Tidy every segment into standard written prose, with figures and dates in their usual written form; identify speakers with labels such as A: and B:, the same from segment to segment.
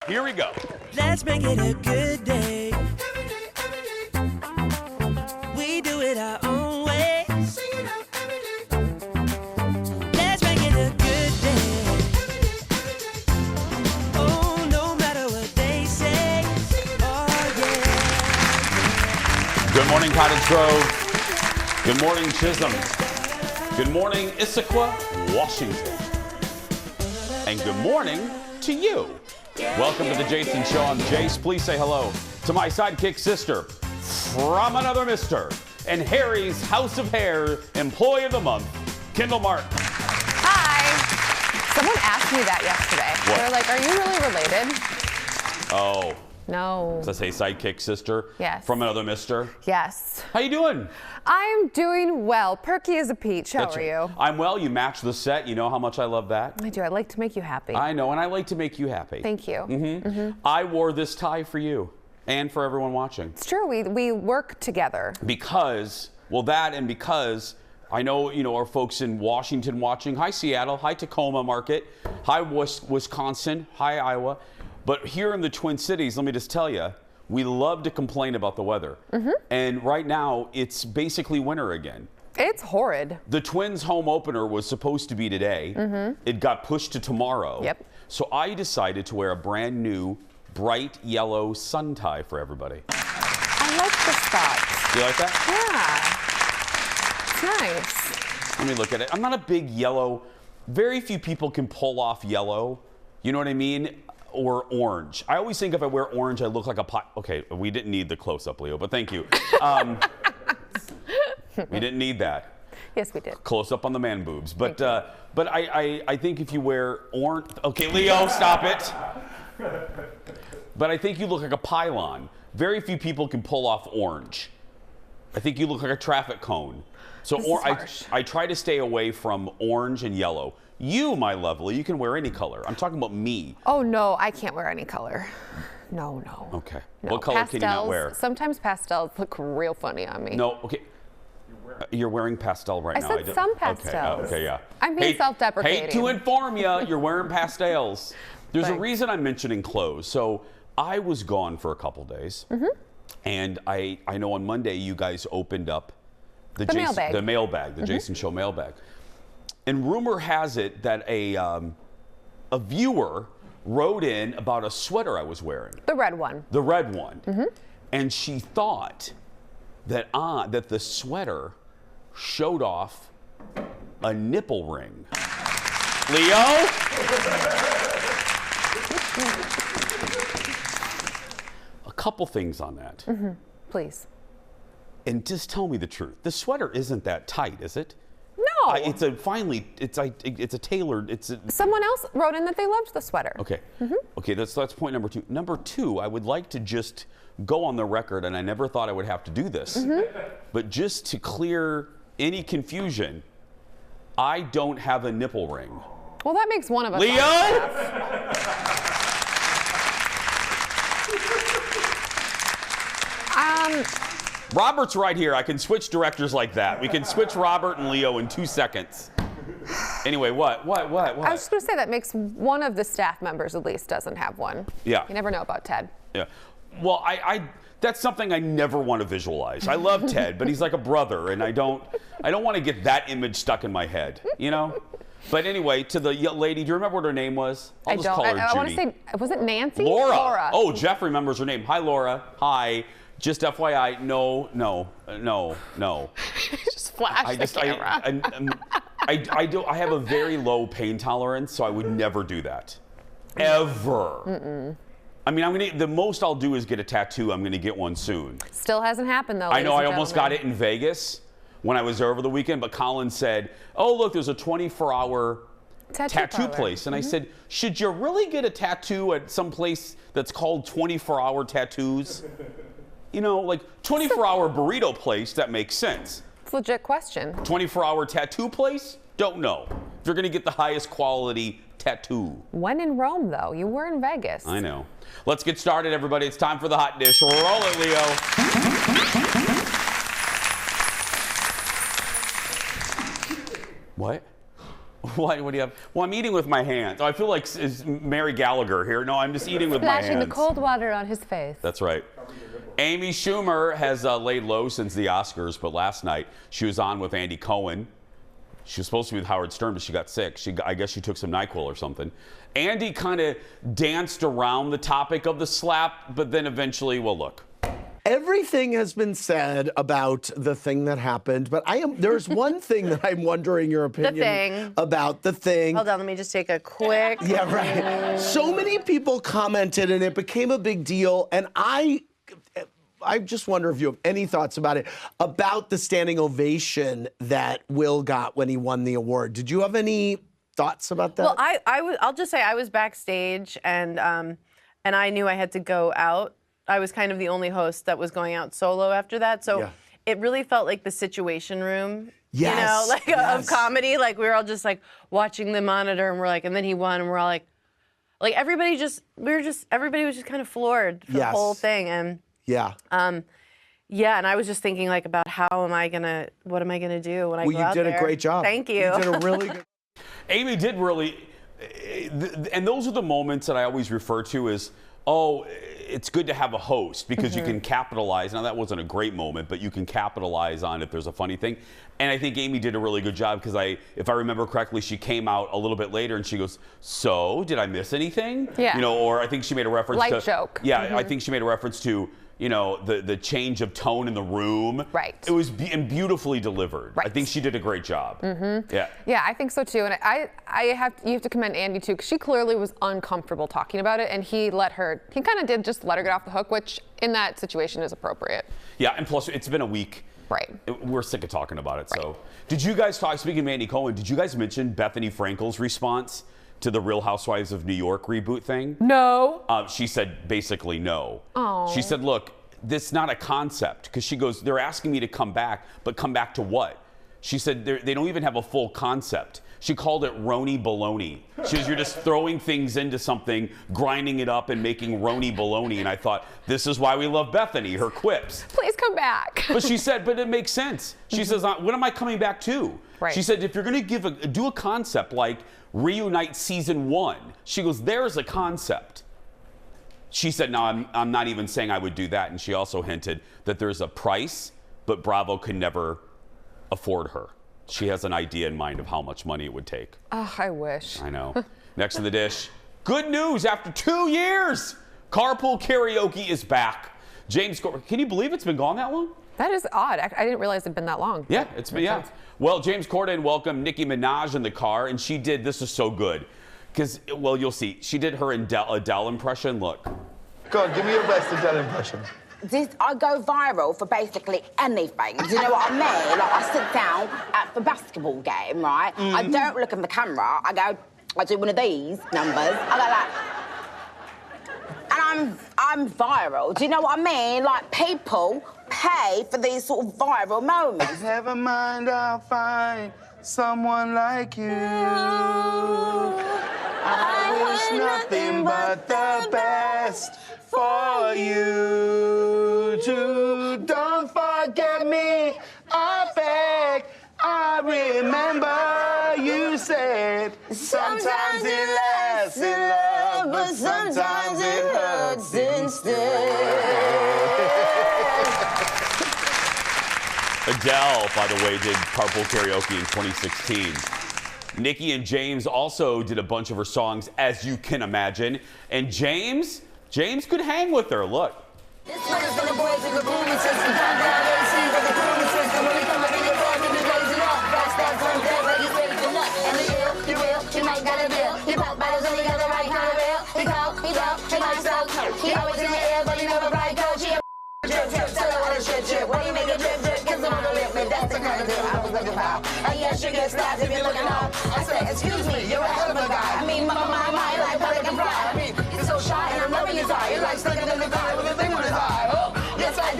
A: Here we go.
B: Let's make it a good day. We do it our own way. Let's make it a good day. Oh, no matter what they say. Oh, yeah.
A: Good morning, Cottage Grove. Good morning, Chisholm. Good morning, Issaquah, Washington. And good morning to you. Welcome to the Jason Show. I'm Jace. Please say hello to my sidekick sister from another mister and Harry's House of Hair Employee of the Month, Kendall Mark.
C: Hi. Someone asked me that yesterday.
A: What?
C: They're like, are you really related?
A: Oh.
C: No.
A: Does that say sidekick sister?
C: Yes.
A: From another mister?
C: Yes.
A: How you doing?
C: I'm doing well. Perky as a peach. How are you?
A: I'm well. You match the set. You know how much I love that?
C: I do. I like to make you happy.
A: I know, and I like to make you happy.
C: Thank you.
A: I wore this tie for you and for everyone watching.
C: It's true. We work together.
A: Because, well, that and because I know, our folks in Washington watching. Hi, Seattle. Hi, Tacoma Market. Hi, Wisconsin. Hi, Iowa. But here in the Twin Cities, let me just tell you, we love to complain about the weather. And right now, it's basically winter again.
C: It's horrid.
A: The Twins home opener was supposed to be today. It got pushed to tomorrow.
C: Yep.
A: So I decided to wear a brand new bright yellow sun tie for everybody.
C: I like this spot.
A: Do you like that?
C: Yeah. It's nice.
A: Let me look at it. I'm not a big yellow. Very few people can pull off yellow. You know what I mean? Or orange. I always think if I wear orange, I look like a pot. Okay, we didn't need the close-up, Leo, but thank you. We didn't need that.
C: Yes, we did.
A: Close-up on the man boobs. But I think if you wear orange. Okay, Leo, stop it. But I think you look like a pylon. Very few people can pull off orange. I think you look like a traffic cone. So I try to stay away from orange and yellow. You, my lovely, you can wear any color. I'm talking about me.
C: Oh, no, I can't wear any color. No.
A: Okay.
C: No.
A: What color can you not wear?
C: Sometimes pastels look real funny on me.
A: No, okay. You're wearing pastel right now.
C: I said some pastels.
A: Okay, yeah.
C: I'm being self-deprecating.
A: Hate to inform you, you're wearing pastels. There's a reason I'm mentioning clothes. So I was gone for a couple days. And I know on Monday you guys opened up the mailbag, the Jason Show mailbag. And rumor has it that a viewer wrote in about a sweater I was wearing.
C: The red one.
A: The red one. And she thought that the sweater showed off a nipple ring. Leo? A couple things on that.
C: Please.
A: And just tell me the truth. The sweater isn't that tight, is it?
C: No.
A: It's a tailored.
C: Someone else wrote in that they loved the sweater.
A: Okay. Okay, that's point number two. Number two, I would like to just go on the record, and I never thought I would have to do this, but just to clear any confusion, I don't have a nipple ring.
C: Well, that makes one of us.
A: Leo? Robert's right here. I can switch directors like that. We can switch Robert and Leo in 2 seconds. Anyway, what?
C: I was just going to say that makes one of the staff members at least doesn't have one.
A: Yeah.
C: You never know about Ted.
A: Yeah. Well, that's something I never want to visualize. I love Ted, but he's like a brother, and I don't want to get that image stuck in my head, But anyway, to the lady, do you remember what her name was?
C: I
A: just call her
C: I want to
A: Judy.
C: say, was it Nancy?
A: Laura. Oh, Jeff remembers her name. Hi, Laura. Hi. Just FYI, no.
C: Just flash the camera.
A: I have a very low pain tolerance, so I would never do that. Ever. I mean, the most I'll do is get a tattoo. I'm gonna get one soon.
C: Still hasn't happened though.
A: I know. I almost got it in Vegas when I was there over the weekend, but Colin said, "Oh, look, there's a 24-hour tattoo place," and I said, "Should you really get a tattoo at some place that's called 24-hour tattoos?" Like 24-hour burrito place, that makes sense.
C: It's a legit question.
A: 24-hour tattoo place? Don't know. If you're going to get the highest quality tattoo.
C: When in Rome, though? You were in Vegas.
A: I know. Let's get started, everybody. It's time for the hot dish. Roll it, Leo. What? What do you have? Well, I'm eating with my hands. I feel like is Mary Gallagher here. No, I'm just eating with my hands.
C: Splashing the cold water on his face.
A: That's right. Amy Schumer has laid low since the Oscars, but last night she was on with Andy Cohen. She was supposed to be with Howard Stern, but she got sick. I guess she took some NyQuil or something. Andy kind of danced around the topic of the slap, but then eventually, well, look.
D: Everything has been said about the thing that happened, but there's one thing that I'm wondering your opinion about the thing.
E: Hold on, let me just take a quick.
D: Yeah, right. So many people commented and it became a big deal, and I just wonder if you have any thoughts about it, about the standing ovation that Will got when he won the award. Did you have any thoughts about that?
E: Well, I'll just say I was backstage and I knew I had to go out. I was kind of the only host that was going out solo after that. So it really felt like the Situation Room, you know, like of comedy. Like we were all just like watching the monitor and we're like, and then he won and we're all like everybody was just kind of floored for the whole thing. And and I was just thinking like about what am I gonna do when I go out there?
D: Well, you did a great job.
E: Thank you.
D: You did a really good.
A: Amy did really, and those are the moments that I always refer to as, oh, it's good to have a host because you can capitalize. Now, that wasn't a great moment, but you can capitalize on if there's a funny thing. And I think Amy did a really good job because if I remember correctly, she came out a little bit later and she goes, so did I miss anything?
C: Yeah.
A: You know, or I think she made a reference to.
C: Light joke.
A: Yeah, I think she made a reference to, you know, the change of tone in the room.
C: Right.
A: It was beautifully delivered.
C: Right.
A: I think she did a great job. Yeah.
C: Yeah, I think so too. And you have to commend Andy too, because she clearly was uncomfortable talking about it, and he kind of did just let her get off the hook, which in that situation is appropriate.
A: Yeah, and plus it's been a week.
C: Right.
A: We're sick of talking about it. So, did you guys talk? Speaking of Andy Cohen, did you guys mention Bethany Frankel's response to the Real Housewives of New York reboot thing?
C: No.
A: She said basically no.
C: Oh.
A: She said, look, this is not a concept, because she goes, they're asking me to come back, but come back to what? She said they don't even have a full concept. She called it Roni Baloney. She goes, you're just throwing things into something, grinding it up and making Roni Baloney. And I thought, this is why we love Bethany, her quips.
C: Please come back.
A: But she said, but it makes sense. She says, what am I coming back to?
C: Right.
A: She said, if you're going to do a concept like Reunite Season 1, she goes, there's a concept. She said, no, I'm not even saying I would do that. And she also hinted that there's a price, but Bravo could never afford her. She has an idea in mind of how much money it would take.
C: Oh, I wish.
A: I know. Next to the dish, good news after 2 years. Carpool karaoke is back. Can you believe it's been gone that long?
C: That is odd. I didn't realize it'd been that long.
A: Yeah, it's been, yeah. Well, James Corden welcomed Nicki Minaj in the car, and she did, this is so good. Because, well, you'll see. She did her Adele impression. Look.
D: Go on, give me your best Adele impression.
F: I go viral for basically anything. Do you know what I mean? Like, I sit down at the basketball game, right? I don't look in the camera. I do one of these numbers. I go like, and I'm viral. Do you know what I mean? Like, people pay for these sort of viral moments.
G: Never mind, I'll find someone like you. I wish nothing but the best for you too. Don't forget me, I beg. I remember you said sometimes it lasts in love, but sometimes it hurts instead.
A: Adele, by the way, did Carpool Karaoke in 2016. Nicki and James also did a bunch of her songs, as you can imagine. And James could hang with her. Look.
H: This one is for the boys in the booming system. Down, AC, but the booming system. When you come up in your bag, you be blazing up. Fast, fast, on deck, like you're ready for nuts. And the ill, you real, you might got a bill. You pop bottles and you got the right kind of bill. He called, he down, he might sell. He always in the air, but he never ride coach. He a drip, drip, tell her what a shit, drip. When you make a drip, drip, kiss him on the lip, man, that's the kind of deal I was looking for. And yes, you get slapped if you're looking up. I said, excuse me, you're a hell of a guy. I mean, my, like Pelican Fly. I mean, you're so shy and I'm loving his eye. You're like sticking in the car with a thing on his eye. Oh, yes, I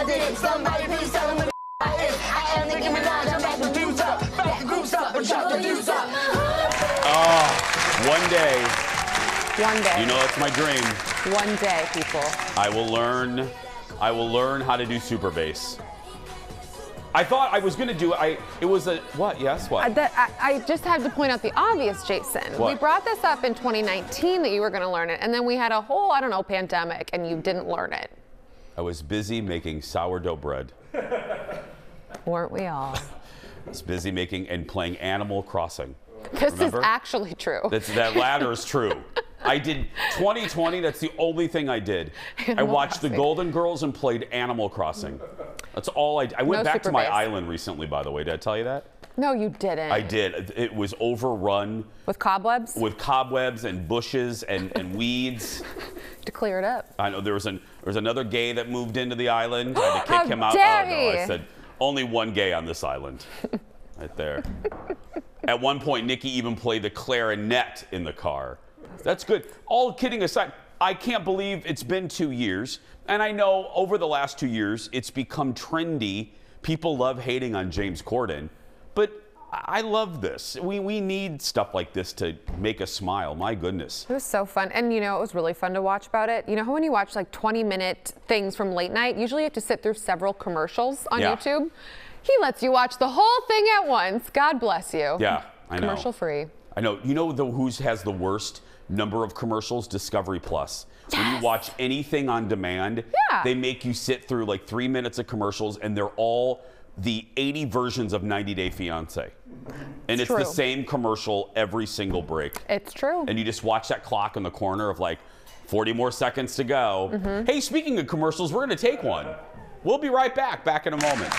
H: did. Somebody please tell him who the I is. I am Nicki Minaj, I'm back to do up. Back to groups up, but shut the deuce up.
A: Oh, one day.
C: One day.
A: You know, that's my dream.
C: One day, people.
A: I will learn how to do super bass. I thought I was going to do it. It was a, what? Yes, what?
C: I just had to point out the obvious, Jason.
A: What?
C: We brought this up in 2019 that you were going to learn it, and then we had a whole, I don't know, pandemic, and you didn't learn it.
A: I was busy making sourdough bread.
C: Weren't we all?
A: I was busy making and playing Animal Crossing.
C: This
A: Remember?
C: is actually true.
A: That latter is true. I did 2020, that's the only thing I did. I watched The Golden Girls and played Animal Crossing. That's all I went back to my island recently, by the way. Did I tell you that?
C: No, you didn't.
A: I did. It was overrun.
C: With cobwebs?
A: With cobwebs and bushes and weeds.
C: To clear it up.
A: I know there was another gay that moved into the island. I had to kick him out.
C: Dare
A: Oh, no, I
C: he?
A: said, only one gay on this island. Right there. At one point, Nikki even played the clarinet in the car. That's good. All kidding aside, I can't believe it's been 2 years. And I know over the last 2 years, it's become trendy. People love hating on James Corden. But I love this. We need stuff like this to make us smile. My goodness.
C: It was so fun. And, it was really fun to watch about it. You know how when you watch like 20-minute things from late night, usually you have to sit through several commercials on YouTube? He lets you watch the whole thing at once. God bless you.
A: Yeah, I know.
C: Commercial free.
A: I know. You know who has the worst number of commercials? Discovery Plus.
C: Yes.
A: When you watch anything on demand, they make you sit through like 3 minutes of commercials, and they're all the 80 versions of 90 Day Fiancé. And it's the same commercial every single break.
C: It's true.
A: And you just watch that clock in the corner of like 40 more seconds to go. Hey, speaking of commercials, we're going to take one. We'll be right back in a moment.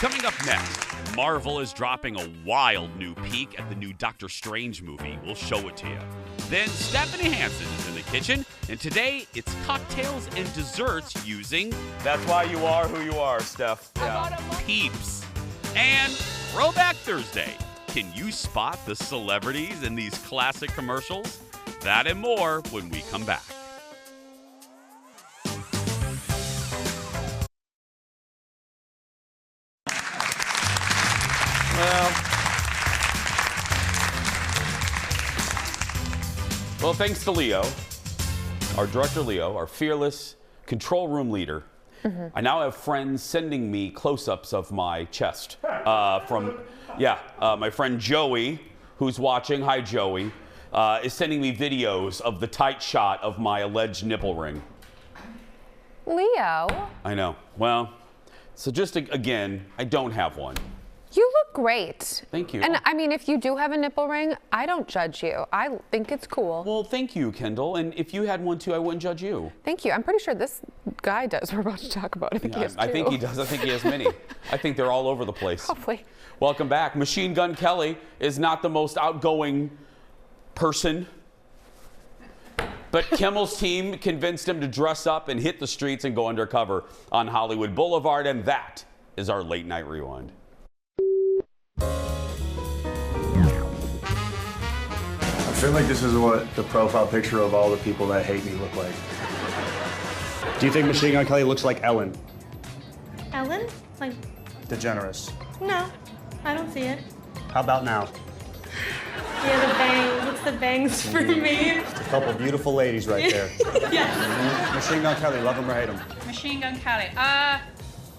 A: Coming up next, Marvel is dropping a wild new peek at the new Doctor Strange movie. We'll show it to you. Then Stephanie Hansen is in the kitchen, and today it's cocktails and desserts using That's Why You Are Who You Are, Steph. Peeps. And Throwback Thursday. Can you spot the celebrities in these classic commercials? That and more when we come back. Well, thanks to Leo, our director Leo, our fearless control room leader, I now have friends sending me close-ups of my chest. My friend Joey, who's watching, hi Joey, is sending me videos of the tight shot of my alleged nipple ring.
C: Leo.
A: I know. Well, so just again, I don't have one.
C: You look great.
A: Thank you.
C: And I mean, if you do have a nipple ring, I don't judge you. I think it's cool.
A: Well, thank you, Kendall. And if you had one too, I wouldn't judge you.
C: Thank you. I'm pretty sure this guy does. We're about to talk about. I think he has two.
A: I think he does. I think he has many. I think they're all over the place.
C: Hopefully.
A: Welcome back. Machine Gun Kelly is not the most outgoing person, but Kimmel's team convinced him to dress up and hit the streets and go undercover on Hollywood Boulevard, and that is our late night rewind.
I: I feel like this is what the profile picture of all the people that hate me look like. Do you think Machine Gun Kelly looks like Ellen?
J: Ellen? Like,
I: DeGeneres.
J: no, I don't see it.
I: How about now?
J: Yeah, the bangs. It's the bangs for me.
I: A couple beautiful ladies right there.
J: Yes.
I: Machine Gun Kelly, love him or hate him?
K: Machine Gun Kelly. I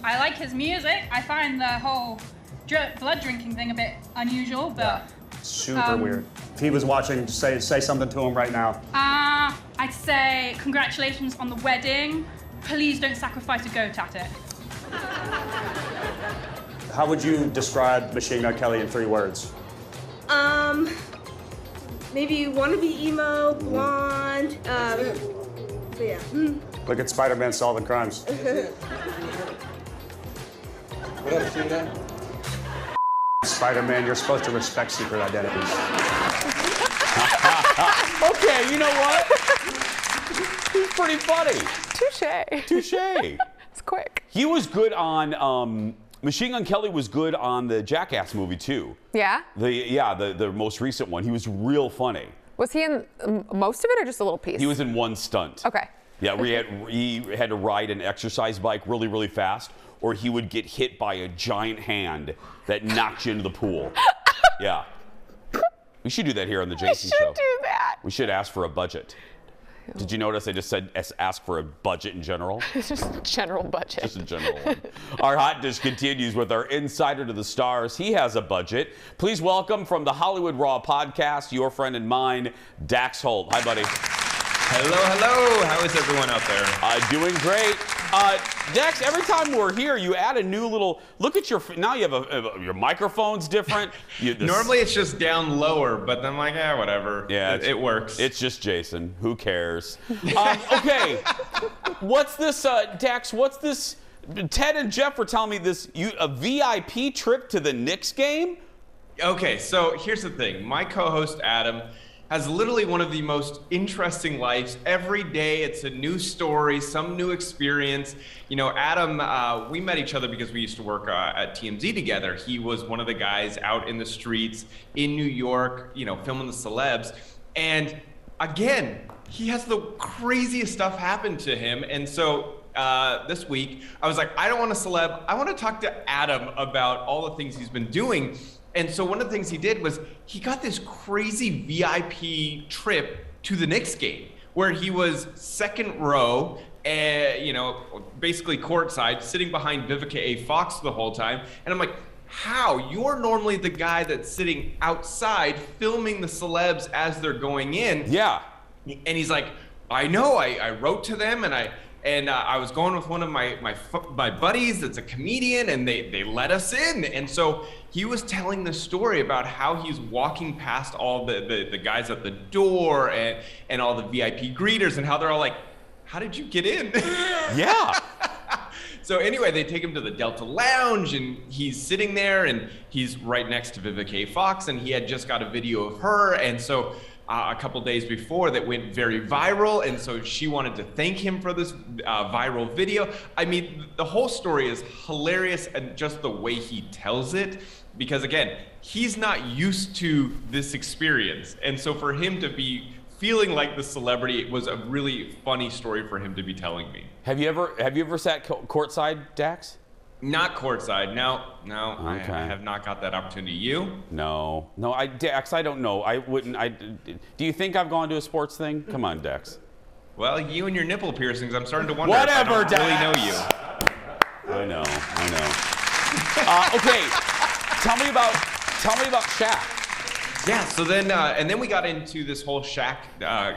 K: like his music. I find the whole blood drinking thing a bit unusual, but...
I: Super weird. If he was watching, say something to him right now.
K: I'd say congratulations on the wedding. Please don't sacrifice a goat at it.
I: How would you describe Machine Gun Kelly in 3 words?
J: Maybe wannabe emo, blonde, but yeah.
I: Look at Spider-Man solving crimes.
G: What up, Sheena?
I: Spider-Man, you're supposed to respect secret identities.
A: Okay, you know what? He's pretty funny. Touche.
C: It's quick.
A: He was good on, Machine Gun Kelly was good on the Jackass movie too.
C: Yeah?
A: The most recent one. He was real funny.
C: Was he in most of it or just a little piece?
A: He was in one stunt.
C: Okay.
A: Yeah, he had to ride an exercise bike really, really fast, or he would get hit by a giant hand that knocked you into the pool. Yeah. We should do that here on the Jason Show.
C: We should do that.
A: We should ask for a budget. Did you notice I just said ask for a budget in general?
C: Just a general budget.
A: Just a general one. Our hot dish continues with our insider to the stars. He has a budget. Please welcome from the Hollywood Raw podcast, your friend and mine, Dax Holt. Hi, buddy.
L: Hello, hello. How is everyone out there?
A: Doing great. Dax, every time we're here, you add a new little, look at your, now you have your microphone's different.
L: Normally it's just down lower, but then I'm like, whatever.
A: Yeah.
L: It works.
A: It's just Jason. Who cares? Okay. What's this, Dax, what's this? Ted and Jeff were telling me this, a VIP trip to the Knicks game?
L: Okay, so here's the thing. My co-host, Adam, has literally one of the most interesting lives. Every day it's a new story, some new experience. You know, Adam, we met each other because we used to work at TMZ together. He was one of the guys out in the streets in New York, you know, filming the celebs. And again, he has the craziest stuff happen to him. And so this week, I was like, I don't want a celeb. I want to talk to Adam about all the things he's been doing. And so one of the things he did was he got this crazy VIP trip to the Knicks game where he was second row, you know, basically courtside, sitting behind Vivica A. Fox the whole time. And I'm like, how? You're normally the guy that's sitting outside filming the celebs as they're going in.
A: Yeah.
L: And he's like, I know, I wrote to them and I was going with one of my buddies that's a comedian, and they let us in. And so he was telling the story about how he's walking past all the guys at the door and all the VIP greeters, and how they're all like, how did you get in?
A: Yeah.
L: So anyway, they take him to the Delta Lounge, and he's sitting there, and he's right next to Vivica A. Fox, and he had just got a video of her. And so a couple days before that went very viral, and so she wanted to thank him for this viral video. I mean, the whole story is hilarious, and just the way he tells it, because again, he's not used to this experience, and so for him to be feeling like the celebrity, it was a really funny story for him to be telling me.
A: Have you ever sat courtside, Dax?
L: Not courtside, no.
A: Okay.
L: I have not got that opportunity. You?
A: No, Dax, I don't know. I wouldn't. Do you think I've gone to a sports thing? Come on, Dax.
L: Well, you and your nipple piercings, I'm starting to wonder
A: Whatever,
L: if I don't really know
A: Dax. I know. Okay, tell me about Shaq.
L: Yeah. So then, and then we got into this whole Shaq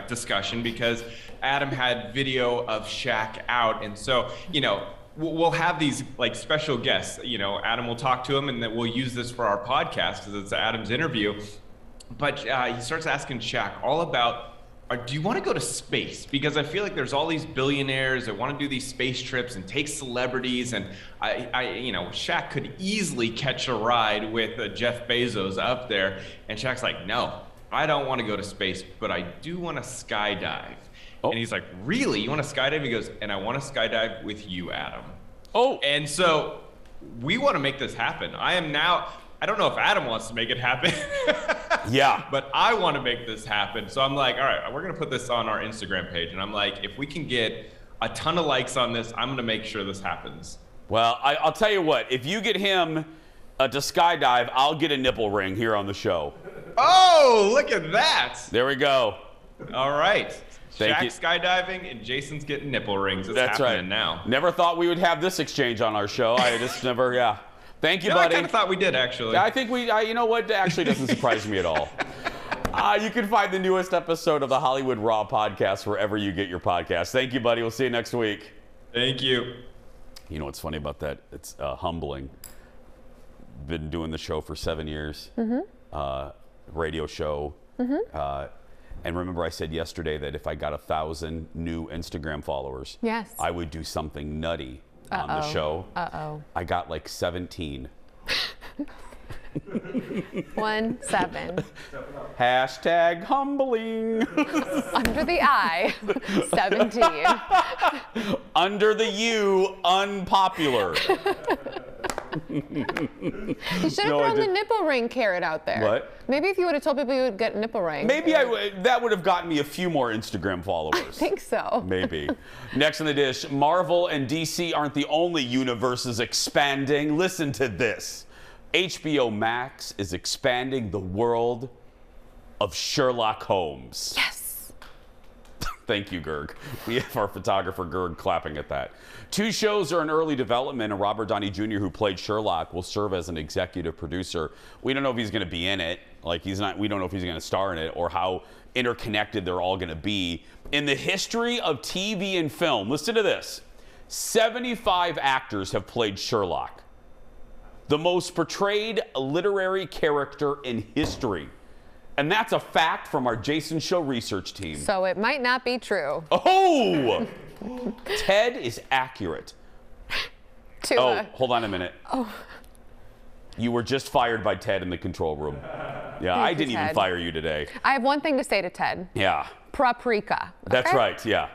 L: discussion because Adam had video of Shaq out, and so we'll have these like special guests. You know, Adam will talk to him, and then we'll use this for our podcast because it's Adam's interview. But he starts asking Shaq all about, do you want to go to space? Because I feel like there's all these billionaires that want to do these space trips and take celebrities, and Shaq could easily catch a ride with Jeff Bezos up there. And Shaq's like, no, I don't want to go to space, but I do want to skydive. Oh. And he's like, really? You want to skydive? He goes, and I want to skydive with you, Adam.
A: Oh.
L: And so we want to make this happen. I don't know if Adam wants to make it happen.
A: Yeah.
L: But I want to make this happen. So I'm like, all right, we're going to put this on our Instagram page. And I'm like, if we can get a ton of likes on this, I'm going to make sure this happens.
A: Well, I'll tell you what, if you get him to skydive, I'll get a nipple ring here on the show.
L: Oh, look at that.
A: There we go.
L: All right.
A: Thank you.
L: Shaq's skydiving and Jason's getting nipple rings. It's
A: That's
L: happening
A: right.
L: now.
A: Never thought we would have this exchange on our show. I just never, yeah. Thank you, buddy.
L: I kind of thought we did, actually.
A: I think you know what? It actually doesn't surprise me at all. You can find the newest episode of the Hollywood Raw podcast wherever you get your podcast. Thank you, buddy. We'll see you next week.
L: Thank you.
A: You know what's funny about that? It's humbling. Been doing the show for 7 years. Mm-hmm. Radio show. Mm-hmm. And remember I said yesterday that if I got 1,000 new Instagram followers,
C: yes,
A: I would do something nutty on the show. I got like 17.
C: 17.
A: Hashtag humbling.
C: Under the I, 17.
A: Under the U, unpopular.
C: You should have thrown the nipple ring carrot out there.
A: What?
C: Maybe if you would have told people you would get a nipple ring.
A: Maybe that would have gotten me a few more Instagram followers.
C: I think so.
A: Maybe. Next on the dish, Marvel and DC aren't the only universes expanding. Listen to this. HBO Max is expanding the world of Sherlock Holmes.
C: Yes.
A: Thank you, Gerg. We have our photographer, Gerg, clapping at that. 2 shows are in early development, and Robert Downey Jr., who played Sherlock, will serve as an executive producer. We don't know if he's going to be in it. Like, we don't know if he's going to star in it or how interconnected they're all going to be. In the history of TV and film, listen to this. 75 actors have played Sherlock, the most portrayed literary character in history. And that's a fact from our Jason Show research team.
C: So it might not be true.
A: Oh! Ted is accurate. Hold on a minute.
C: Oh.
A: You were just fired by Ted in the control room. Yeah, I didn't even fire you today.
C: I have one thing to say to Ted.
A: Yeah.
C: Paprika.
A: That's right, yeah.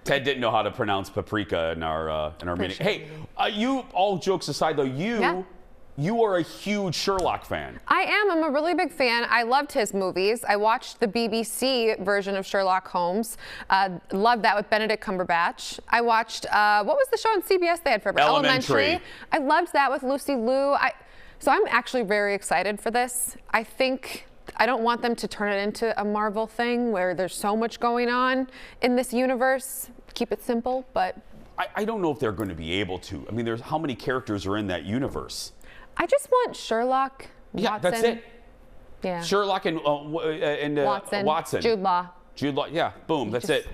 A: Ted didn't know how to pronounce paprika in our meeting. Hey, you, all jokes aside though, you are a huge Sherlock fan.
C: I am. I'm a really big fan. I loved his movies. I watched the BBC version of Sherlock Holmes. Loved that with Benedict Cumberbatch. I watched, what was the show on CBS they had forever?
A: Elementary.
C: I loved that with Lucy Liu. So I'm actually very excited for this. I don't want them to turn it into a Marvel thing where there's so much going on in this universe. Keep it simple, but.
A: I don't know if they're going to be able to. I mean, there's how many characters are in that universe?
C: I just want Sherlock, Watson.
A: Yeah, that's it.
C: Yeah.
A: Sherlock and Watson.
C: Jude Law.
A: Jude Law. Yeah. Boom. That's it.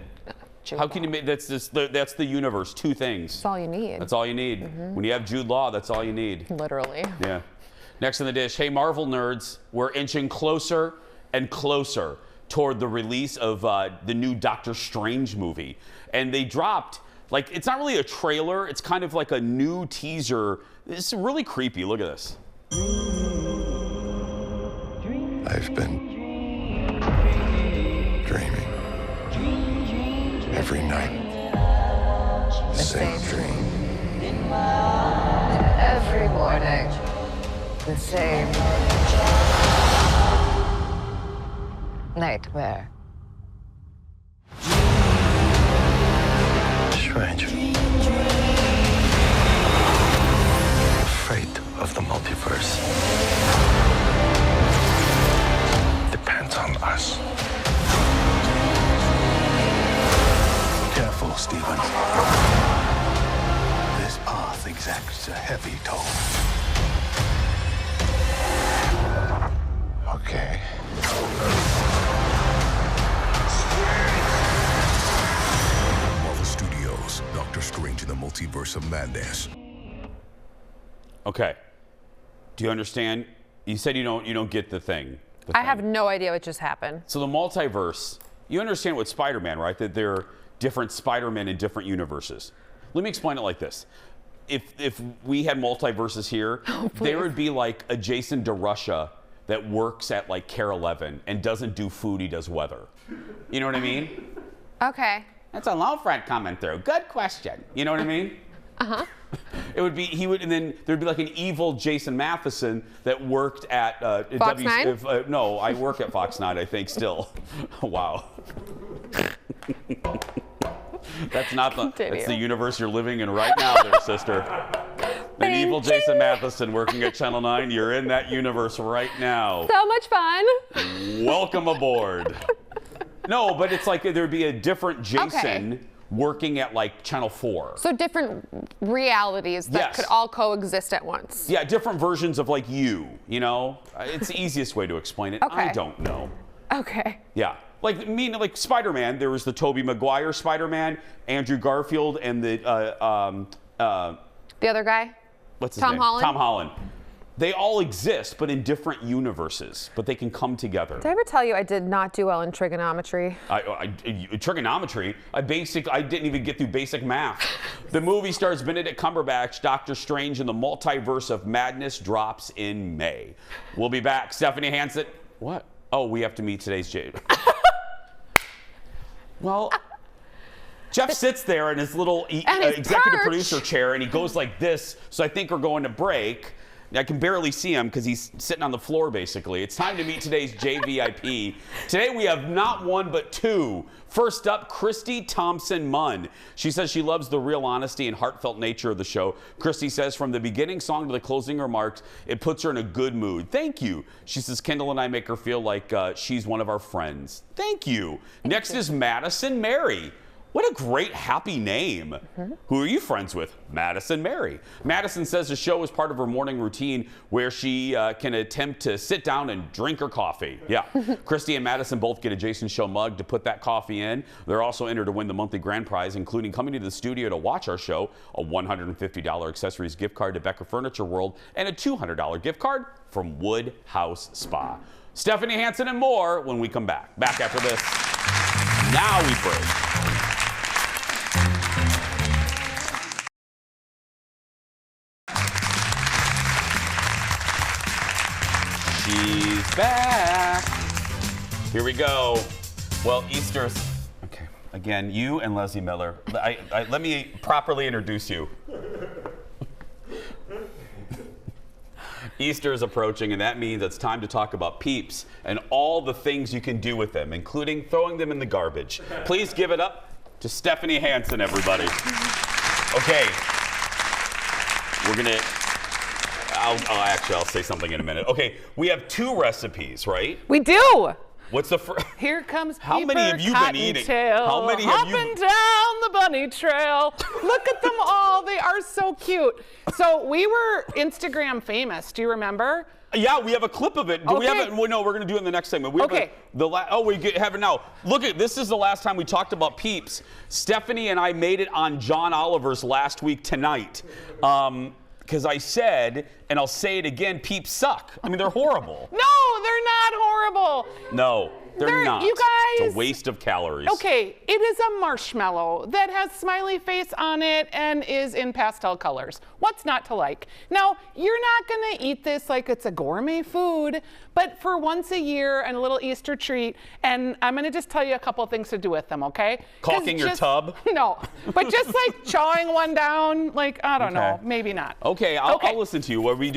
A: How can you make that's the universe? 2 things.
C: That's all you need.
A: That's all you need. When you have Jude Law, that's all you need.
C: Literally.
A: Yeah. Next on the dish, hey Marvel nerds, we're inching closer and closer toward the release of the new Doctor Strange movie, and they dropped. Like, it's not really a trailer. It's kind of like a new teaser. It's really creepy. Look at this.
M: I've been dreaming. Every night. The same dream.
N: Every morning. The same nightmare.
M: Strange. The fate of the multiverse depends on us. Careful, Stephen. This path exacts a heavy toll. Okay.
O: Marvel Studios, Doctor Strange in the Multiverse of Madness.
A: Okay. Do you understand? You said you don't get the thing.
C: I have no idea what just happened.
A: So the multiverse, you understand what Spider-Man, right? That there are different Spider-Men in different universes. Let me explain it like this. If we had multiverses here, there would be like a Jason DeRusha that works at like Care 11 and doesn't do food, he does weather. You know what I mean?
C: Okay.
A: That's a low friend coming through. Good question. You know what I mean?
C: Uh-huh.
A: It would be, and then there'd be like an evil Jason Matheson that worked at
C: Fox 9?
A: No, I work at Fox 9, I think, still. Wow. That's not that's the universe you're living in right now there, sister. An evil Jason Matheson working at Channel 9, you're in that universe right now.
C: So much fun.
A: Welcome aboard. No, but it's like there'd be a different Jason working at like Channel 4.
C: So different realities that could all coexist at once.
A: Yeah, different versions of like you know? It's the easiest way to explain it.
C: Okay.
A: I don't know.
C: Okay.
A: Yeah. Like Spider-Man, there was the Tobey Maguire Spider-Man, Andrew Garfield, and the
C: other guy?
A: What's his
C: Tom
A: name?
C: Holland?
A: Tom Holland. They all exist, but in different universes, but they can come together.
C: Did I ever tell you I did not do well in trigonometry?
A: Trigonometry? I didn't even get through basic math. The movie stars Benedict Cumberbatch. Doctor Strange in the Multiverse of Madness drops in May. We'll be back. Stephanie Hansen. What? Oh, we have to meet today's Jade. Well, Jeff sits there in his little executive producer chair, and he goes like this. So I think we're going to break. I can barely see him because he's sitting on the floor, basically. It's time to meet today's JVIP. Today we have not one, but two. First up, Christy Thompson-Munn. She says she loves the real honesty and heartfelt nature of the show. Christy says from the beginning song to the closing remarks, it puts her in a good mood. Thank you. She says Kendall and I make her feel like she's one of our friends. Thank you. Next is Madison Mary. What a great, happy name. Who are you friends with? Madison Mary. Madison says the show is part of her morning routine where she can attempt to sit down and drink her coffee. Yeah. Christy and Madison both get a Jason Show mug to put that coffee in. They're also entered to win the monthly grand prize, including coming to the studio to watch our show, a $150 accessories gift card to Becker Furniture World, and a $200 gift card from Wood House Spa. Stephanie Hansen and more when we come back. Back after this. Now we break. She's back. Here we go. Well, Easter's. Okay. Again, you and Leslie Miller. Let me properly introduce you. Easter is approaching, and that means it's time to talk about Peeps and all the things you can do with them, including throwing them in the garbage. Please give it up to Stephanie Hansen, everybody. Okay. We're going to. I'll say something in a minute. Okay, we have two recipes, right?
P: We do.
A: What's the first?
P: Here comes
A: How many have you been eating?
P: How many have you? Hopping down the bunny trail. Look at them all. They are so cute. So we were Instagram famous. Do you remember?
A: Yeah, we have a clip of it. Do we have it? Well, no, we're going to do it in the next segment. We have we have it now. Look at this. Is the last time we talked about Peeps. Stephanie and I made it on John Oliver's last week tonight. Because I said, and I'll say it again, Peeps suck. I mean, they're horrible.
P: No, they're not horrible.
A: No, they're not.
P: You guys.
A: It's a waste of calories.
P: Okay, it is a marshmallow that has smiley face on it and is in pastel colors. What's not to like? Now, you're not going to eat this like it's a gourmet food, but for once a year and a little Easter treat, and I'm going to just tell you a couple of things to do with them, okay?
A: Caulking your tub?
P: No, but just like chawing one down, like, I don't know, maybe not.
A: Okay, I'll listen to you. Are we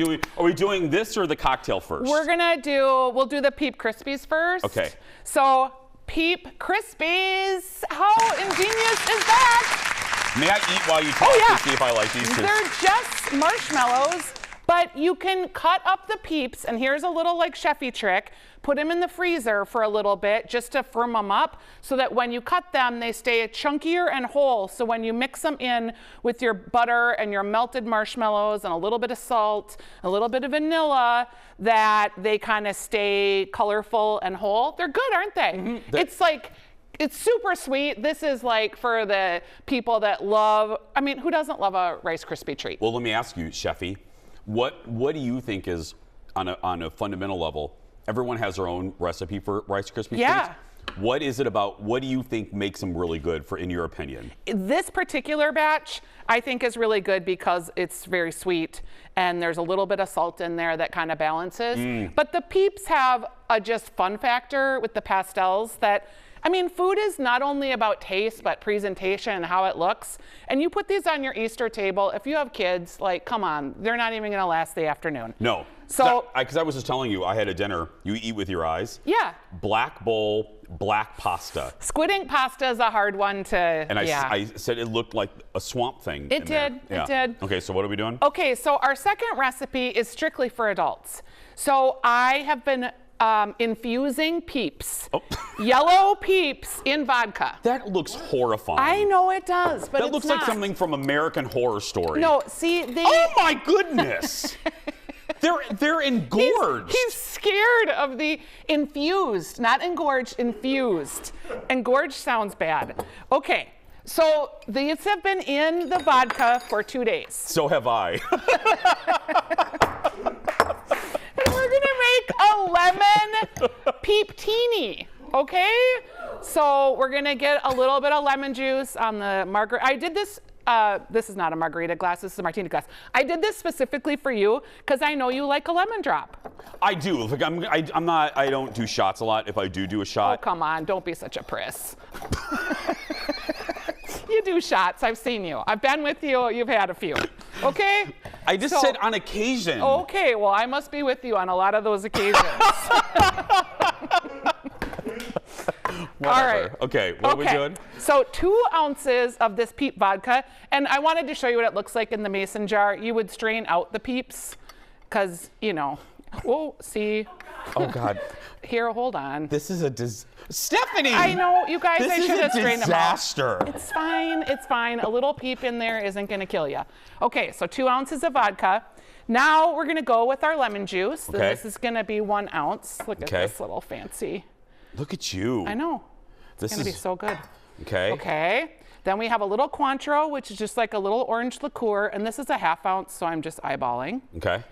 A: doing this or the cocktail first?
P: We'll do the Peep Crispies first.
A: Okay.
P: So, Peep Crispies, how ingenious is that?
A: May I eat while you talk to see if I like these?
P: They're just marshmallows, but you can cut up the Peeps, and here's a little like chefy trick. Put them in the freezer for a little bit just to firm them up so that when you cut them, they stay chunkier and whole. So when you mix them in with your butter and your melted marshmallows and a little bit of salt, a little bit of vanilla, that they kind of stay colorful and whole. They're good, aren't they? It's super sweet. This is like for the people that love, I mean, who doesn't love a Rice Krispie treat?
A: Well, let me ask you, Chefy, what do you think is, on a fundamental level, everyone has their own recipe for Rice Krispie treats? What is it about, what do you think makes them really good, in your opinion?
P: This particular batch, I think, is really good because it's very sweet and there's a little bit of salt in there that kind of balances. But the Peeps have a just fun factor with the pastels that, I mean, food is not only about taste, but presentation and how it looks. And you put these on your Easter table, if you have kids, like, come on, they're not even gonna last the afternoon.
A: No.
P: So,
A: because I was just telling you, I had a dinner, you eat with your eyes.
P: Yeah.
A: Black bowl, black pasta.
P: Squid ink pasta is a hard one to,
A: And I said it looked like a swamp thing.
P: It did, it did.
A: Okay, so what are we doing?
P: Okay, so our second recipe is strictly for adults. So I have been infusing Peeps, yellow Peeps in vodka.
A: That looks horrifying.
P: I know it does, but
A: that looks like something from American Horror Story.
P: No, see, they.
A: Oh my goodness! They're engorged.
P: He's scared of the infused, not engorged, infused. Engorged sounds bad. Okay, so these have been in the vodka for 2 days.
A: So have I.
P: And we're gonna make a lemon Peep-tini, okay? So we're gonna get a little bit of lemon juice on the margarita. I did this. This is not a margarita glass, this is a martini glass. I did this specifically for you because I know you like a lemon drop.
A: I do. Like I don't do shots a lot. If I do a shot.
P: Oh, come on, don't be such a priss. You do shots, I've seen you. I've been with you, you've had a few. Okay?
A: I just said on occasion.
P: Okay, well, I must be with you on a lot of those occasions. All right.
A: Okay, what are we doing?
P: So 2 ounces of this Peep vodka, and I wanted to show you what it looks like in the mason jar. You would strain out the Peeps, because, you know, whoa, see?
A: Oh, God.
P: Here, hold on.
A: This is a Stephanie!
P: I know, you guys, I should have strained them out.
A: Disaster.
P: It's fine, it's fine. A little Peep in there isn't gonna kill you. Okay, so 2 ounces of vodka. Now we're gonna go with our lemon juice.
A: Okay.
P: This is gonna be 1 ounce. Look at this little fancy.
A: Look at you.
P: I know. It's gonna be so good.
A: Okay.
P: Okay. Then we have a little Cointreau, which is just like a little orange liqueur, and this is a 1/2 ounce, so I'm just eyeballing.
A: Okay.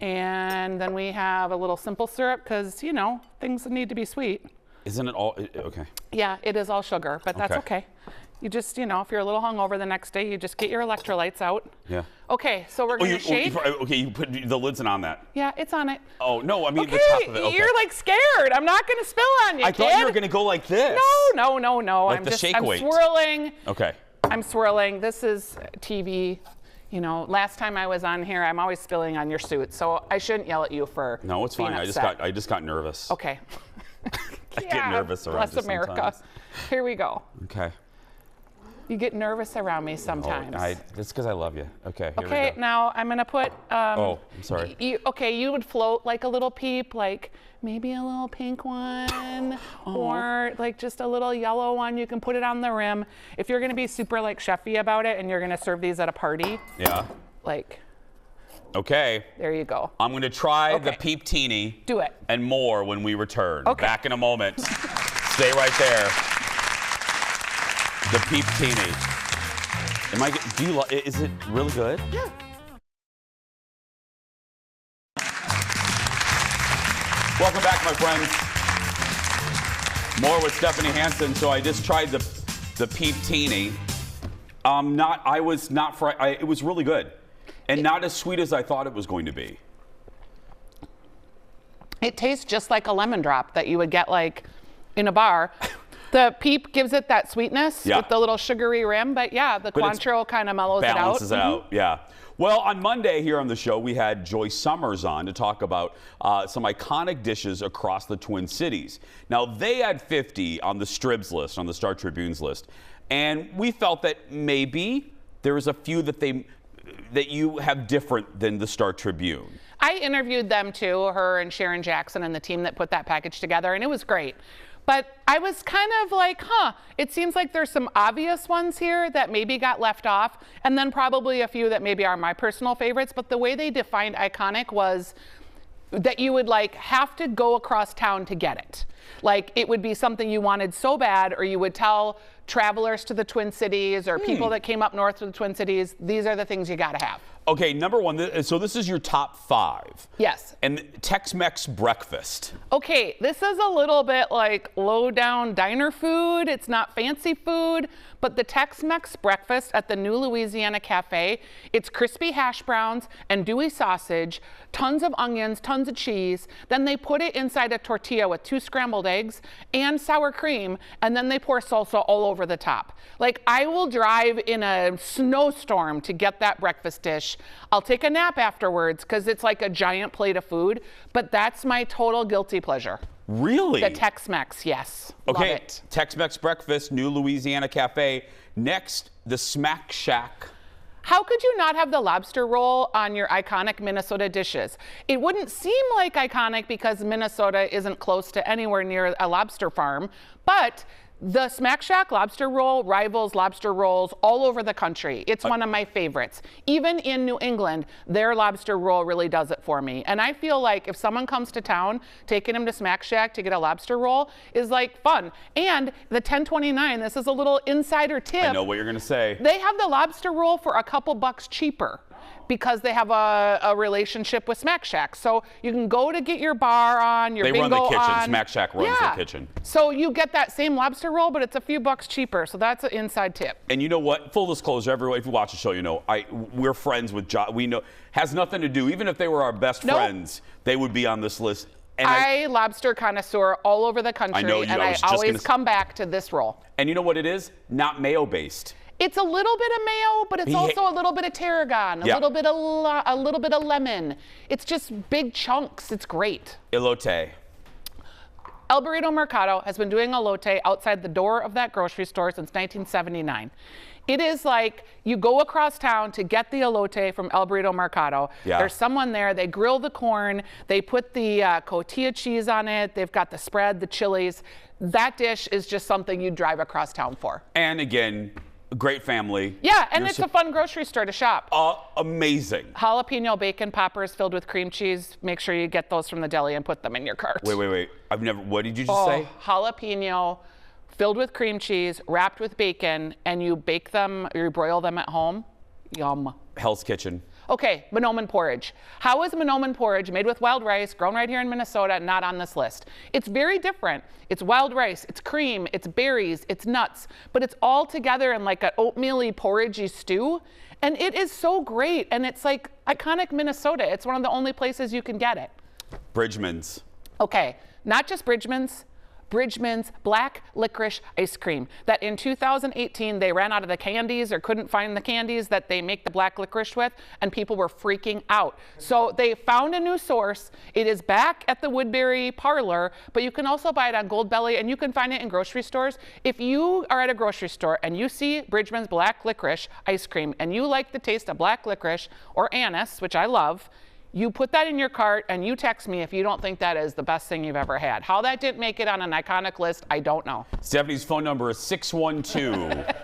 P: And then we have a little simple syrup, because, you know, things need to be sweet.
A: Isn't it all, okay.
P: Yeah, it is all sugar, but that's okay. You just, you know, if you're a little hungover the next day, you just get your electrolytes out.
A: Yeah.
P: Okay, so we're gonna shake.
A: Okay, you put the lid's on that.
P: Yeah, it's on it.
A: Oh, no, I mean
P: Okay,
A: the top of it. Okay.
P: you're like scared. I'm not gonna spill on you,
A: I thought you were gonna go like this.
P: No.
A: Like
P: I'm
A: the
P: just,
A: shake
P: I'm
A: weight.
P: swirling.
A: Okay.
P: I'm swirling. This is TV. You know, last time I was on here, I'm always spilling on your suit, so I shouldn't yell at you for
A: No, it's fine.
P: being
A: I
P: upset.
A: just got nervous.
P: Okay.
A: I get nervous around
P: bless
A: you
P: America.
A: sometimes.
P: Here we go.
A: Okay.
P: You get nervous around me sometimes.
A: That's because I love you. Okay, here
P: Okay,
A: we go.
P: now I'm gonna put.
A: Oh, I'm sorry.
P: You would float like a little Peep, like maybe a little pink one, or like just a little yellow one. You can put it on the rim. If you're gonna be super like chefy about it, and you're gonna serve these at a party.
A: Yeah.
P: Like.
A: Okay.
P: There you go.
A: I'm gonna try the Peep Teeny.
P: Do it.
A: And more when we return.
P: Okay.
A: Back in a moment. Stay right there. The Peep Teeny. Is it really good?
P: Yeah.
A: Welcome back, my friends. More with Stephanie Hansen. So I just tried the Peep Teeny. It was really good. And not as sweet as I thought it was going to be.
P: It tastes just like a lemon drop that you would get like in a bar. The Peep gives it that sweetness with the little sugary rim, but yeah, the Cointreau kind of mellows it out.
A: Balances it out, yeah. Well, on Monday here on the show, we had Joyce Summers on to talk about some iconic dishes across the Twin Cities. Now, they had 50 on the Stribs list, on the Star Tribune's list, and we felt that maybe there was a few that you have different than the Star Tribune.
P: I interviewed them too, her and Sharon Jackson and the team that put that package together, and it was great. But I was kind of like, it seems like there's some obvious ones here that maybe got left off, and then probably a few that maybe are my personal favorites. But the way they defined iconic was that you would like have to go across town to get it. Like it would be something you wanted so bad, or you would tell travelers to the Twin Cities or people that came up north to the Twin Cities, these are the things you gotta have.
A: Okay, number one, so this is your top 5.
P: Yes.
A: And Tex-Mex breakfast.
P: Okay, this is a little bit like low down diner food. It's not fancy food, but the Tex-Mex breakfast at the New Louisiana Cafe, it's crispy hash browns and dewy sausage, tons of onions, tons of cheese. Then they put it inside a tortilla with 2 scrambled eggs and sour cream, and then they pour salsa all over the top. Like I will drive in a snowstorm to get that breakfast dish. I'll take a nap afterwards because it's like a giant plate of food, but that's my total guilty pleasure.
A: Really?
P: The Tex-Mex, yes.
A: Okay,
P: Love it.
A: Tex-Mex breakfast, New Louisiana Cafe. Next, the Smack Shack.
P: How could you not have the lobster roll on your iconic Minnesota dishes? It wouldn't seem like iconic because Minnesota isn't close to anywhere near a lobster farm, but the Smack Shack lobster roll rivals lobster rolls all over the country. It's one of my favorites. Even in New England, their lobster roll really does it for me. And I feel like if someone comes to town, taking them to Smack Shack to get a lobster roll is like fun. And the $10.29, this is a little insider tip.
A: I know what you're gonna say.
P: They have the lobster roll for a couple bucks cheaper because they have a relationship with Smack Shack. So you can go to get your bar on, your bingo on.
A: They run the kitchen. Smack Shack runs the kitchen.
P: So you get that same lobster roll, but it's a few bucks cheaper. So that's an inside tip.
A: And you know what? Full disclosure, everyone, if you watch the show, you know, we're friends with John. We know, has nothing to do, even if they were our best friends, they would be on this list. And
P: I lobster connoisseur all over the country,
A: I know you,
P: and I always come back to this roll.
A: And you know what it is? Not mayo-based.
P: It's a little bit of mayo, but it's also a little bit of tarragon, a little bit of lemon. It's just big chunks. It's great.
A: Elote.
P: El Burrito Mercado has been doing elote outside the door of that grocery store since 1979. It is like you go across town to get the elote from El Burrito Mercado.
A: Yeah.
P: There's someone there, they grill the corn, they put the cotija cheese on it, they've got the spread, the chilies. That dish is just something you'd drive across town for.
A: And again, great family.
P: Yeah, and it's a fun grocery store to shop.
A: Amazing.
P: Jalapeno bacon poppers filled with cream cheese. Make sure you get those from the deli and put them in your cart.
A: Wait. What did you just say?
P: Jalapeno filled with cream cheese, wrapped with bacon, and you bake them or you broil them at home. Yum.
A: Hell's Kitchen.
P: Okay, Monoman porridge. How is Monoman porridge made with wild rice, grown right here in Minnesota, not on this list? It's very different. It's wild rice, it's cream, it's berries, it's nuts, but it's all together in like an oatmeal-y porridgey stew. And it is so great, and it's like iconic Minnesota. It's one of the only places you can get it.
A: Bridgman's.
P: Okay, not just Bridgman's black licorice ice cream that in 2018 they ran out of the candies or couldn't find the candies that they make the black licorice with, and people were freaking out. So they found a new source. It is back at the Woodbury Parlor, but you can also buy it on Goldbelly, and you can find it in grocery stores. If you are at a grocery store and you see Bridgman's black licorice ice cream and you like the taste of black licorice or anise, which I love, you put that in your cart and you text me if you don't think that is the best thing you've ever had. How that didn't make it on an iconic list, I don't know.
A: Stephanie's phone number is 612.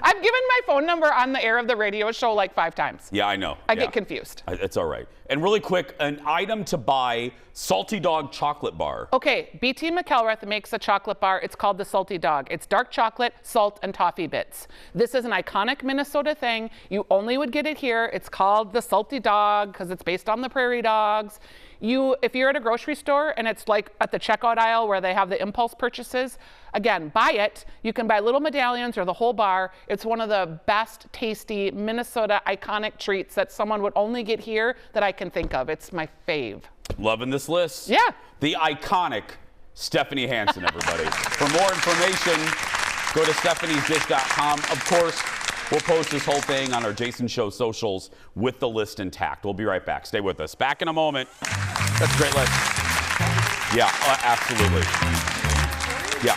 P: I've given my phone number on the air of the radio show like 5 times.
A: Yeah, I know.
P: I get confused.
A: It's all right. And really quick, an item to buy, Salty Dog chocolate bar.
P: Okay, BT McElrath makes a chocolate bar. It's called the Salty Dog. It's dark chocolate, salt, and toffee bits. This is an iconic Minnesota thing. You only would get it here. It's called the Salty Dog because it's based on the prairie dogs. If you're at a grocery store and it's like at the checkout aisle where they have the impulse purchases, again, buy it. You can buy little medallions or the whole bar. It's one of the best tasty Minnesota iconic treats that someone would only get here that I can think of. It's my fave.
A: Loving this list.
P: Yeah.
A: The iconic Stephanie Hansen, everybody. For more information, go to stephaniesdish.com. Of course, we'll post this whole thing on our Jason Show socials with the list intact. We'll be right back. Stay with us. Back in a moment. That's a great list. Yeah, absolutely. Yeah.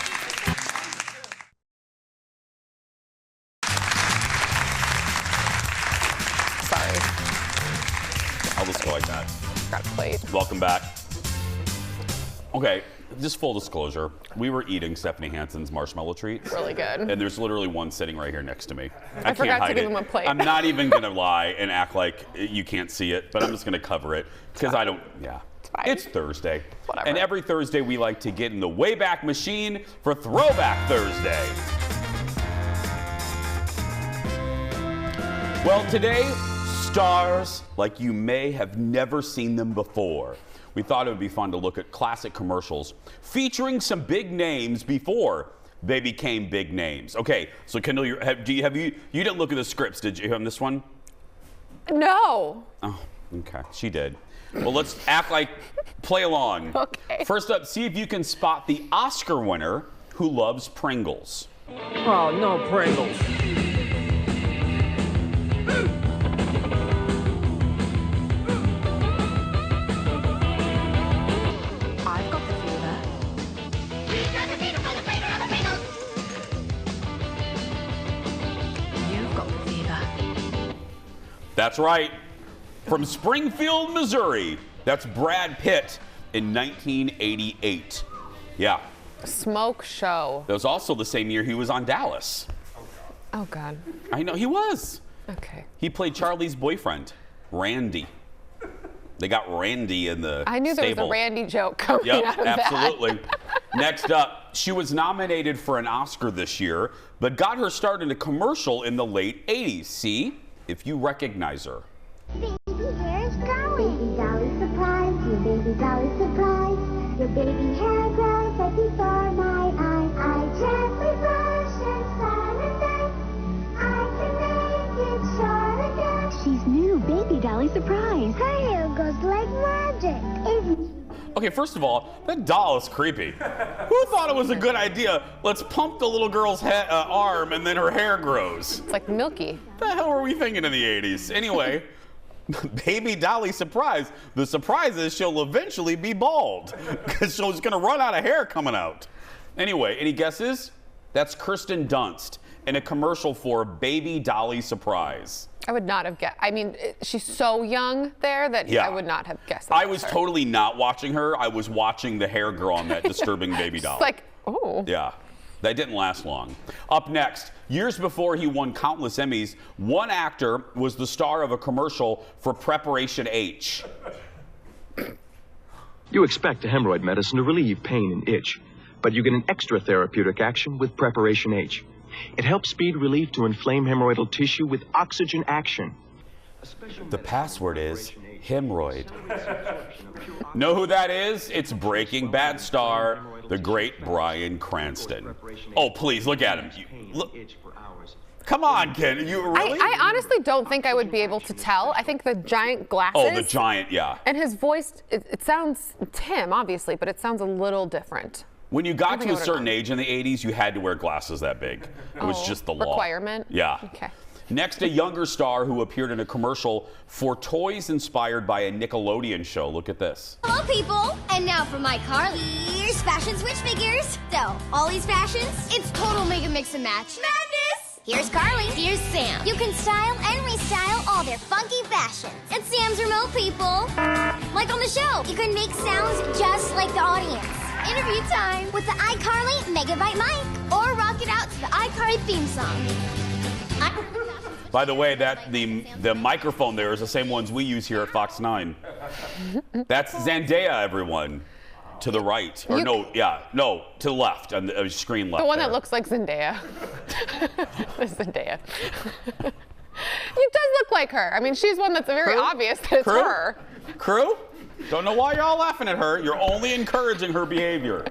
C: Sorry.
A: I'll just go like that.
C: Got a plate.
A: Welcome back. Okay, just full disclosure. We were eating Stephanie Hansen's marshmallow treats.
C: Really good.
A: And there's literally one sitting right here next to me.
C: I
A: can't
C: forgot to
A: hide
C: give
A: it.
C: him a plate.
A: I'm not even going to lie and act like you can't see it, but I'm just going to cover it because I don't, yeah. It's Thursday.
C: Whatever.
A: And every Thursday we like to get in the Wayback Machine for Throwback Thursday. Well, today, stars like you may have never seen them before. We thought it would be fun to look at classic commercials featuring some big names before they became big names. Okay, so Kendall, you didn't look at the scripts, did you, on this one?
C: No.
A: Oh, okay, she did. Well, let's play along.
C: Okay.
A: First up, see if you can spot the Oscar winner who loves Pringles.
Q: Oh, no Pringles.
N: I've got the fever. You've got the fever.
A: That's right. From Springfield, Missouri, that's Brad Pitt in 1988. Yeah.
C: Smoke show.
A: That was also the same year he was on Dallas.
C: Oh, God.
A: I know, he was.
C: Okay.
A: He played Charlie's boyfriend, Randy. They got Randy in the
C: I knew there was
A: stable.
C: a Randy joke coming out of
A: absolutely.
C: that.
A: Next up, she was nominated for an Oscar this year, but got her start in a commercial in the late 80s. See if you recognize her.
H: Baby, hair's growing. Baby dolly surprise, your baby dolly surprise. Your baby hair grows right before my eyes. I gently brush and sanitize. I can make it short again. She's new, baby dolly surprise. Her hair goes like magic. Isn't
A: Okay, first of all, that doll is creepy. Who thought it was a good idea? Let's pump the little girl's arm and then her hair grows.
C: It's like Milky.
A: What the hell were we thinking in the 80s? Anyway, baby Dolly surprise. The surprise is she'll eventually be bald because she's going to run out of hair coming out. Anyway, any guesses? That's Kirsten Dunst in a commercial for Baby Dolly Surprise.
C: I would not have guessed. I mean, she's so young there that I would not have guessed that.
A: I was totally not watching her. I was watching the hair girl on that disturbing baby doll.
C: It's like, oh.
A: Yeah, that didn't last long. Up next, years before he won countless Emmys, one actor was the star of a commercial for Preparation H.
R: You expect a hemorrhoid medicine to relieve pain and itch, but you get an extra therapeutic action with Preparation H. It helps speed relief to inflamed hemorrhoidal tissue with oxygen action.
A: The password is hemorrhoid. Know who that is? It's Breaking Bad star, the great Bryan Cranston. Oh, please, look at him. Look. Come on, kid. You really?
C: I honestly don't think I would be able to tell. I think the giant glasses.
A: Oh, the giant, yeah.
C: And his voice, it sounds, it's him, obviously, but it sounds a little different.
A: When you got to a certain age in the 80s, you had to wear glasses that big. It was just the law.
C: Requirement?
A: Yeah.
C: Okay.
A: Next, a younger star who appeared in a commercial for toys inspired by a Nickelodeon show. Look at this.
S: Hello, people! And now for my Carly. Here's Fashion Switch figures. So, all these fashions, it's total mega mix and match. Madness! Here's Carly. Here's Sam. You can style and restyle all their funky fashions. It's Sam's remote, people. Like on the show, you can make sounds just like the audience. Interview time with the iCarly Megabyte mic, or rock it out to the iCarly theme song.
A: By the way, the microphone there is the same ones we use here at Fox 9. That's Zendaya, everyone. To the right. Or no, to the left, on the screen left.
C: The one
A: there.
C: that looks like Zendaya. Zendaya. It does look like her. I mean, she's one that's very obvious that it's her.
A: Crew? Don't know why you're all laughing at her. You're only encouraging her behavior.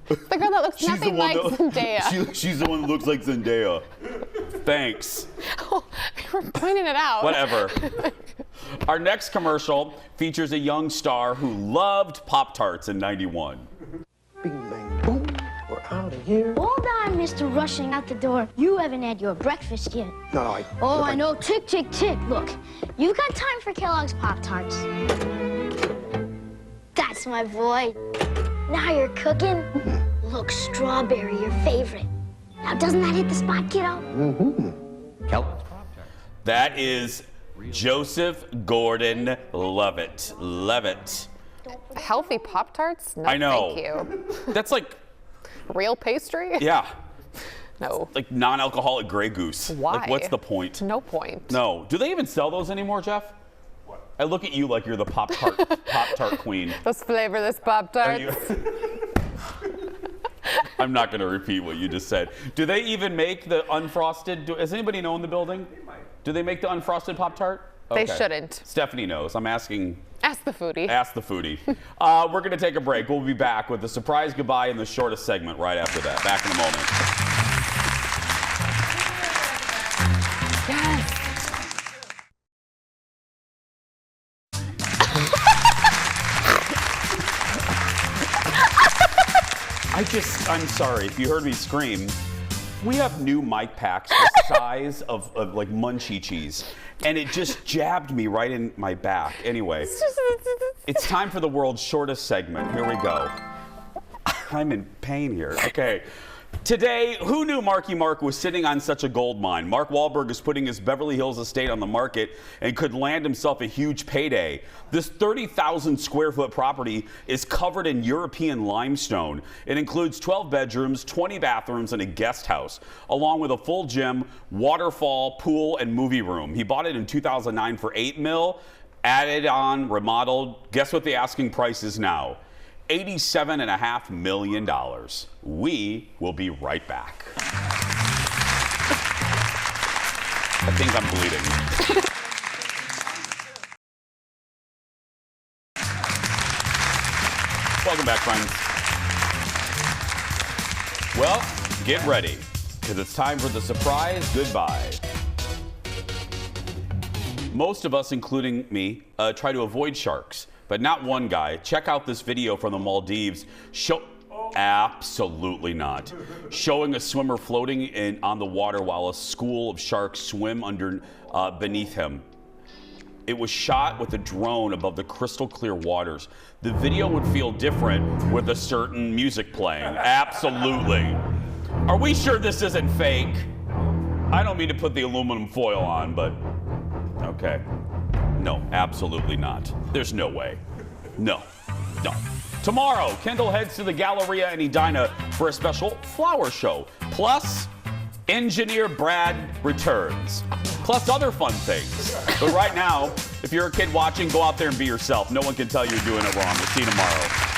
C: The girl that looks nothing like Zendaya.
A: She's the one that looks like Zendaya. Thanks.
C: Oh, we're pointing it out.
A: Whatever. Our next commercial features a young star who loved Pop-Tarts in '91.
H: Bing, bang, boom. We're out of here. Hold on, Mr. Rushing out the door. You haven't had your breakfast yet.
D: No,
H: I know. Tick, tick, tick. Look, you've got time for Kellogg's Pop-Tarts. That's my boy. Now you're cooking. Look, strawberry, your favorite. Now, doesn't that hit the spot, kiddo?
A: Mm-hmm. Kellogg's Pop-Tarts. That is Joseph Gordon-Levitt. Levitt.
C: Healthy Pop-Tarts? No,
A: I know.
C: thank you.
A: That's like...
C: Real pastry?
A: Yeah.
C: No.
A: Like non-alcoholic Grey Goose.
C: Why?
A: Like, what's the point?
C: No point.
A: No. Do they even sell those anymore, Jeff? What? I look at you like you're the Pop-Tart queen.
C: Those flavorless Pop-Tarts.
A: I'm not going to repeat what you just said. Do they even make the unfrosted? Does anybody know in the building? Do they make the unfrosted Pop-Tart?
C: They shouldn't.
A: Stephanie knows. I'm asking.
C: Ask the foodie.
A: Ask the foodie. We're going to take a break. We'll be back with the surprise goodbye in the shortest segment right after that. Back in a moment. I'm sorry if you heard me scream. We have new mic packs the size of like Munchie cheese, and it just jabbed me right in my back. Anyway, it's time for the world's shortest segment. Here we go. I'm in pain here. Okay. Today, who knew Marky Mark was sitting on such a gold mine? Mark Wahlberg is putting his Beverly Hills estate on the market and could land himself a huge payday. This 30,000 square foot property is covered in European limestone. It includes 12 bedrooms, 20 bathrooms, and a guest house, along with a full gym, waterfall, pool, and movie room. He bought it in 2009 for $8 million, added on, remodeled. Guess what the asking price is now? $87.5 million. We will be right back. I think I'm bleeding. Welcome back, friends. Well, get ready, because it's time for the surprise goodbye. Most of us, including me, try to avoid sharks. but not one guy. Check out this video from the Maldives. Absolutely not. Showing a swimmer floating on the water while a school of sharks swim beneath him. It was shot with a drone above the crystal clear waters. The video would feel different with a certain music playing. Absolutely. Are we sure this isn't fake? I don't mean to put the aluminum foil on, but okay. No, absolutely not. There's no way. No. Tomorrow, Kendall heads to the Galleria in Edina for a special flower show. Plus, engineer Brad returns. Plus other fun things. But right now, if you're a kid watching, go out there and be yourself. No one can tell you're doing it wrong. We'll see you tomorrow.